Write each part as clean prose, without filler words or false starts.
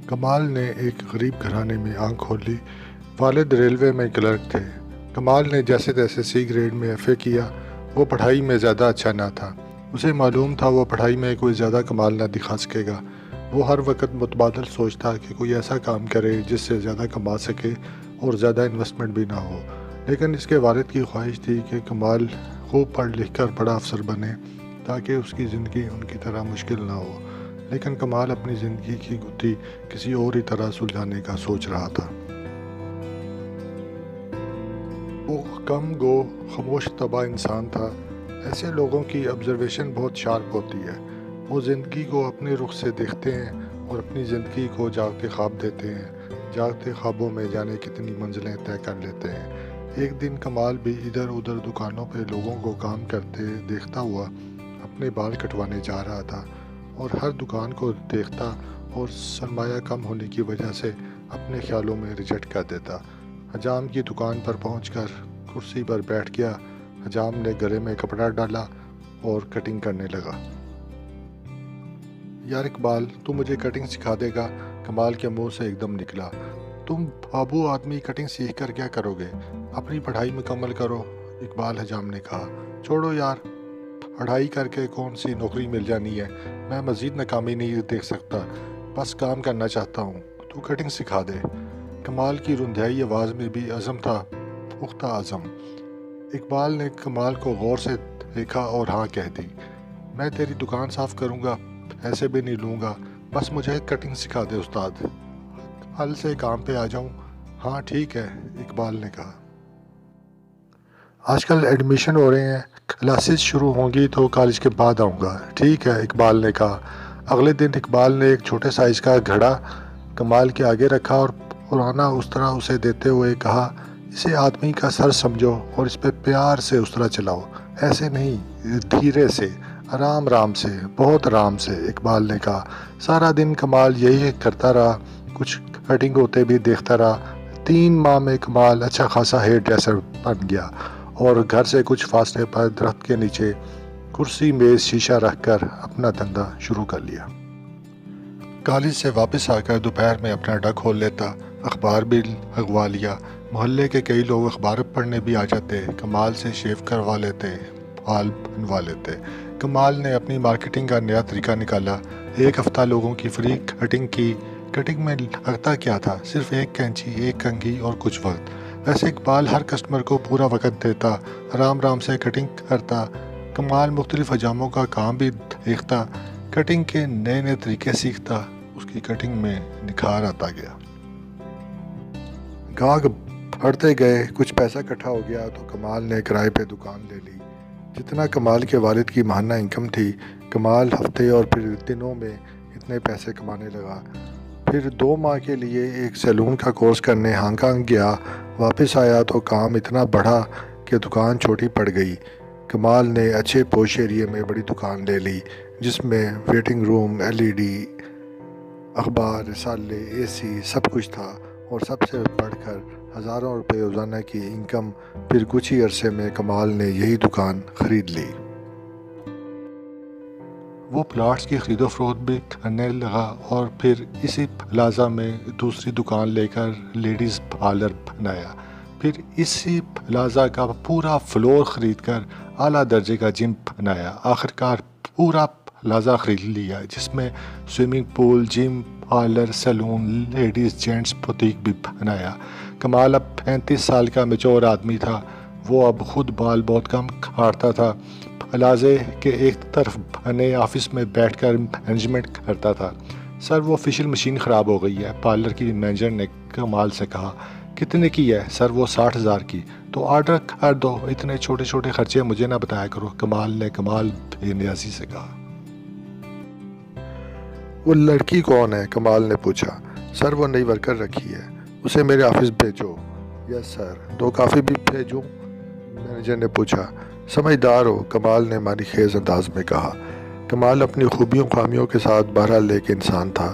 کمال نے ایک غریب گھرانے میں آنکھ کھولی۔ والد ریلوے میں کلرک تھے۔ کمال نے جیسے تیسے سی گریڈ میں ایف اے کیا۔ وہ پڑھائی میں زیادہ اچھا نہ تھا۔ اسے معلوم تھا وہ پڑھائی میں کوئی زیادہ کمال نہ دکھا سکے گا۔ وہ ہر وقت متبادل سوچتا کہ کوئی ایسا کام کرے جس سے زیادہ کما سکے اور زیادہ انویسٹمنٹ بھی نہ ہو۔ لیکن اس کے والد کی خواہش تھی کہ کمال خوب پڑھ لکھ کر بڑا افسر بنے تاکہ اس کی زندگی ان کی طرح مشکل نہ ہو۔ لیکن کمال اپنی زندگی کی گتھی کسی اور ہی طرح سلجھانے کا سوچ رہا تھا۔ وہ کم گو خاموش طبع انسان تھا۔ ایسے لوگوں کی آبزرویشن بہت شارپ ہوتی ہے۔ وہ زندگی کو اپنے رخ سے دیکھتے ہیں اور اپنی زندگی کو جاگتے خواب دیتے ہیں۔ جاگتے خوابوں میں جانے کتنی منزلیں طے کر لیتے ہیں۔ ایک دن کمال بھی ادھر ادھر دکانوں پہ لوگوں کو کام کرتے دیکھتا ہوا اپنے بال کٹوانے جا رہا تھا اور ہر دکان کو دیکھتا اور سرمایہ کم ہونے کی وجہ سے اپنے خیالوں میں ریجیکٹ کر دیتا۔ حجام کی دکان پر پہنچ کر کرسی پر بیٹھ گیا۔ حجام نے گلے میں کپڑا ڈالا اور کٹنگ کرنے لگا۔ یار اقبال، تو مجھے کٹنگ سکھا دے گا؟ کمال کے منہ سے ایک دم نکلا۔ تم بابو آدمی کٹنگ سیکھ کر کیا کرو گے؟ اپنی پڑھائی مکمل کرو، اقبال حجام نے کہا۔ چھوڑو یار، پڑھائی کر کے کون سی نوکری مل جانی ہے؟ میں مزید ناکامی نہیں دیکھ سکتا، بس کام کرنا چاہتا ہوں، تو کٹنگ سکھا دے۔ کمال کی رندھائی آواز میں بھی عزم تھا، پختہ عزم۔ اقبال نے کمال کو غور سے دیکھا اور ہاں کہہ دی۔ میں تیری دکان صاف کروں گا، ایسے بھی نہیں لوں گا، بس مجھے کٹنگ سکھا دے استاد، کل سے کام پہ آ جاؤں۔ ہاں ٹھیک ہے، اقبال نے کہا۔ آج کل ایڈمیشن ہو رہے ہیں، کلاسز شروع ہوں گی تو کالج کے بعد آؤں گا۔ ٹھیک ہے، اقبال نے کہا۔ اگلے دن اقبال نے ایک چھوٹے سائز کا گھڑا کمال کے آگے رکھا اور پرانا استرا اسے دیتے ہوئے کہا، اسے آدمی کا سر سمجھو اور اس پہ پیار سے استرا چلاؤ، ایسے نہیں، دھیرے سے، آرام آرام سے، بہت آرام سے، اقبال نے کہا۔ سارا دن کمال یہی کرتا رہا، کچھ کٹنگ ہوتے بھی دیکھتا رہا۔ 3 ماہ میں کمال اچھا خاصا ہیئر ڈریسر بن گیا اور گھر سے کچھ فاصلے پر درخت کے نیچے کرسی میز شیشہ رکھ کر اپنا دھندا شروع کر لیا۔ کالج سے واپس آ کر دوپہر میں اپنا اڈا کھول لیتا، اخبار بھی لگوا لیا۔ محلے کے کئی لوگ اخبار پڑھنے بھی آ جاتے، کمال سے شیو کروا لیتے، بال بنوا لیتے۔ کمال نے اپنی مارکیٹنگ کا نیا طریقہ نکالا۔ ایک ہفتہ لوگوں کی فری کٹنگ کی۔ کٹنگ میں لگتا کیا تھا؟ صرف ایک کینچی، ایک کنگھی اور کچھ وقت۔ ویسے اقبال ہر کسٹمر کو پورا وقت دیتا، آرام آرام سے کٹنگ کرتا۔ کمال مختلف حجاموں کا کام بھی دیکھتا، کٹنگ کے نئے نئے طریقے سیکھتا۔ اس کی کٹنگ میں نکھار آتا گیا۔ گاہک بڑھتے گئے، کچھ پیسہ اکٹھا ہو گیا تو کمال نے کرائے پہ دکان لے لی۔ جتنا کمال کے والد کی ماہانہ انکم تھی، کمال ہفتے اور پھر دنوں میں اتنے پیسے کمانے لگا۔ پھر 2 ماہ کے لیے ایک سیلون کا کورس کرنے ہانگ کانگ گیا۔ واپس آیا تو کام اتنا بڑھا کہ دکان چھوٹی پڑ گئی۔ کمال نے اچھے پوش ایریے میں بڑی دکان لے لی جس میں ویٹنگ روم، LED، اخبار، رسالے، AC سب کچھ تھا، اور سب سے بڑھ کر ہزاروں روپے روزانہ کی انکم۔ پھر کچھ ہی عرصے میں کمال نے یہی دکان خرید لی۔ وہ پلاٹس کی خرید و فروخت بھی کرنے لگا اور پھر اسی پلازا میں دوسری دکان لے کر لیڈیز پارلر بنایا۔ پھر اسی پلازا کا پورا فلور خرید کر اعلیٰ درجے کا جم بنایا۔ آخرکار پورا پلازا خرید لیا جس میں سوئمنگ پول، جم، پارلر، سیلون، لیڈیز جینٹس بوتیک بھی بنایا۔ کمال اب 35 سال کا میچور آدمی تھا۔ وہ اب خود بال بہت کم کاٹتا تھا۔ پلازے کے ایک طرف بنے آفس میں بیٹھ کر مینجمنٹ کرتا تھا۔ سر، وہ فیشل مشین خراب ہو گئی ہے، پارلر کی مینیجر نے کمال سے کہا۔ کتنے کی ہے؟ سر، وہ 60,000 کی۔ تو آرڈر کر دو، اتنے چھوٹے چھوٹے خرچے مجھے نہ بتایا کرو، کمال نے بے نیازی سے کہا۔ وہ لڑکی کون ہے؟ کمال نے پوچھا۔ سر، وہ نئی ورکر رکھی ہے، اسے میرے آفس بھیجو۔ یس سر۔ 2 کافی بھی بھیجوں؟ مینیجر نے پوچھا۔ سمجھدار ہو، کمال نے معنی خیز انداز میں کہا۔ کمال اپنی خوبیوں خامیوں کے ساتھ بہرحال ایک انسان تھا۔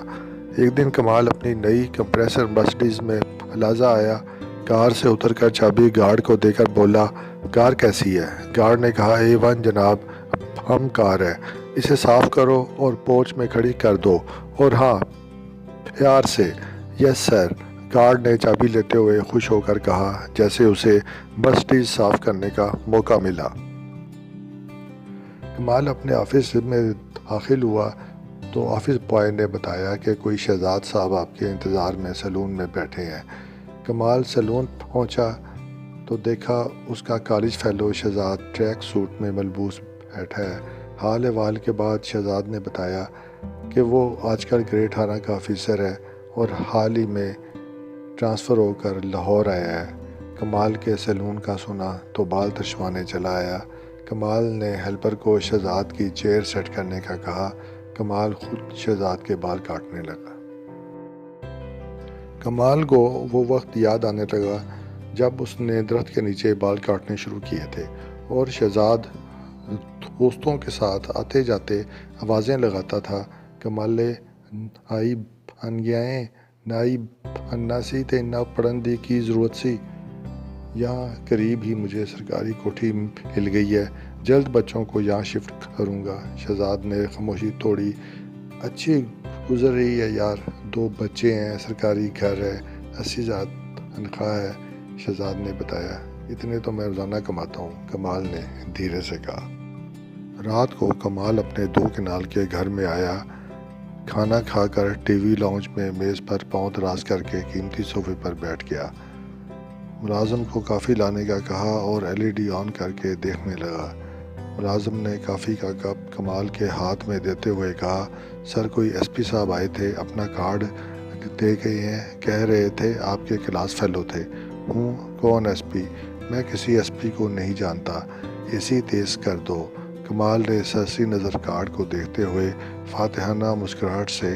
ایک دن کمال اپنی نئی کمپریسر مرسڈیز میں پلازا آیا۔ کار سے اتر کر چابی گارڈ کو دے کر بولا، کار کیسی ہے؟ گارڈ نے کہا، A1 جناب، ہم کار ہے، اسے صاف کرو اور پورچ میں کھڑی کر دو، اور ہاں پیار سے یس سر، گارڈ نے چابی لیتے ہوئے خوش ہو کر کہا، جیسے اسے مرسڈیز صاف کرنے کا موقع ملا۔ کمال اپنے آفس میں داخل ہوا تو آفس بوائے نے بتایا کہ کوئی شہزاد صاحب آپ کے انتظار میں سیلون میں بیٹھے ہیں۔ کمال سیلون پہنچا تو دیکھا اس کا college fellow Shahzad track suit میں ملبوس بیٹھا ہے۔ حال احوال کے بعد شہزاد نے بتایا کہ وہ آج کل گریڈ 18 کا آفیسر ہے اور حال ہی میں ٹرانسفر ہو کر لاہور آیا ہے۔ کمال کے سیلون کا سنا تو بال ترشوانے چلا آیا۔ کمال نے ہیلپر کو شہزاد کی چیئر سیٹ کرنے کا کہا۔ کمال خود شہزاد کے بال کاٹنے لگا۔ کمال کو وہ وقت یاد آنے لگا جب اس نے درخت کے نیچے بال کاٹنے شروع کیے تھے اور شہزاد دوستوں کے ساتھ آتے جاتے آوازیں لگاتا تھا، کمالے نائی بھانگیائیں نائی بھاننا سی تے نہ پڑھن دی کی ضرورت سی۔ یہاں قریب ہی مجھے سرکاری کوٹھی مل گئی ہے، جلد بچوں کو یہاں شفٹ کروں گا۔ شہزاد نے خاموشی توڑی۔ اچھی گزر رہی ہے یار، 2 بچے ہیں، سرکاری گھر ہے، 80,000 تنخواہ ہے۔ شہزاد نے بتایا، اتنے تو میں روزانہ کماتا ہوں، کمال نے دھیرے سے کہا۔ رات کو کمال اپنے 2 کنال کے گھر میں آیا۔ کھانا کھا کر ٹی وی لاؤنج میں میز پر پاؤں دراز کر کے قیمتی صوفے پر بیٹھ گیا۔ ملازم کو کافی لانے کا کہا اور LED آن کر کے دیکھنے لگا۔ ملازم نے کافی کا کپ کمال کے ہاتھ میں دیتے ہوئے کہا، سر کوئی SP صاحب آئے تھے، اپنا کارڈ دے گئے ہیں، کہہ رہے تھے آپ کے کلاس فیلو تھے۔ ہوں، کون SP؟ میں کسی SP کو نہیں جانتا، AC تیز کر دو۔ کمال نے سرسری نظر کارڈ کو دیکھتے ہوئے فاتحانہ مسکراہٹ سے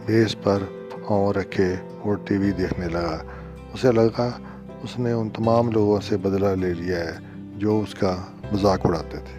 میز پر پاؤں رکھے اور ٹی وی دیکھنے لگا۔ اسے لگا اس نے ان تمام لوگوں سے بدلہ لے لیا ہے جو اس کا مذاق اڑاتے تھے۔